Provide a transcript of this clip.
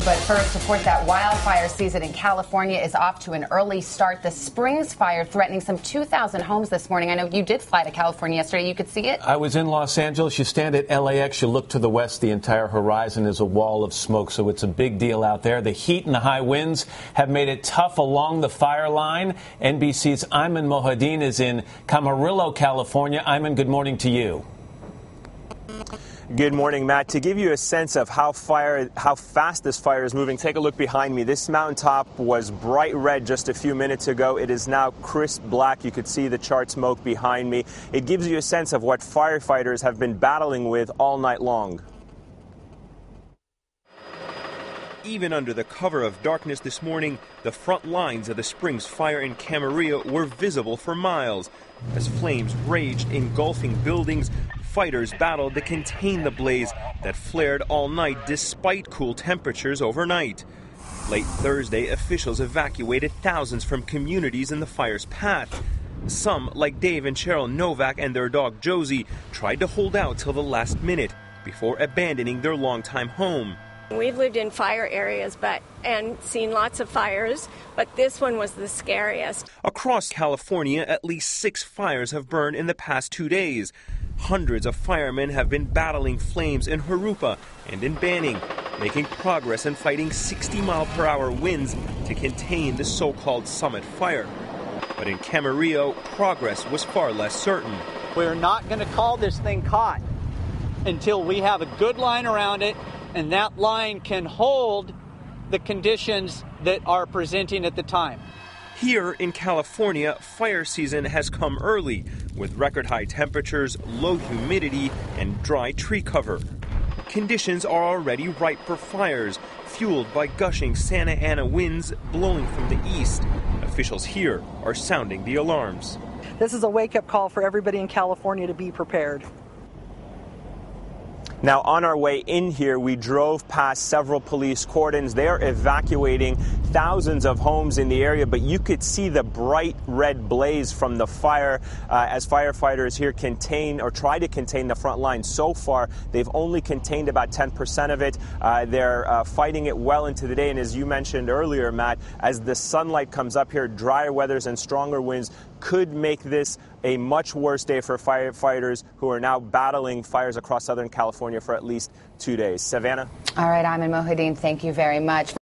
But first, report that wildfire season in California is off to an early start. The Springs fire threatening some 2,000 homes this morning. I know you did fly to California yesterday. You could see it. I was in Los Angeles. You stand at LAX, you look to the west, the entire horizon is a wall of smoke. So it's a big deal out there. The heat and the high winds have made it tough along the fire line. NBC's Ayman Mohadeen is in Camarillo, California. Ayman, good morning to you. Good morning, Matt. To give you a sense of how fast this fire is moving, take a look behind me. This mountaintop was bright red just a few minutes ago. It is now crisp black. You could see the charred smoke behind me. It gives you a sense of what firefighters have been battling with all night long. Even under the cover of darkness this morning, the front lines of the Springs fire in Camarillo were visible for miles. As flames raged, engulfing buildings, fighters battled to contain the blaze that flared all night despite cool temperatures overnight. Late Thursday, officials evacuated thousands from communities in the fire's path. Some, like Dave and Cheryl Novak and their dog Josie, tried to hold out till the last minute before abandoning their longtime home. We've lived in fire areas and seen lots of fires, but this one was the scariest. Across California, at least 6 fires have burned in the past 2 days. Hundreds of firemen have been battling flames in Jurupa and in Banning, making progress in fighting 60-mile-per-hour winds to contain the so-called Summit fire. But in Camarillo, progress was far less certain. We're not going to call this thing caught until we have a good line around it, and that line can hold the conditions that are presenting at the time. Here in California, fire season has come early, with record-high temperatures, low humidity, and dry tree cover. Conditions are already ripe for fires, fueled by gushing Santa Ana winds blowing from the east. Officials here are sounding the alarms. This is a wake-up call for everybody in California to be prepared. Now, on our way in here, we drove past several police cordons. They are evacuating thousands of homes in the area, but you could see the bright red blaze from the fire as firefighters here try to contain the front line. So far, they've only contained about 10% of it. They're fighting it well into the day, and as you mentioned earlier, Matt, as the sunlight comes up here, drier weathers and stronger winds could make this a much worse day for firefighters who are now battling fires across Southern California for at least 2 days. Savannah? All right, Ayman Mohadeen, thank you very much.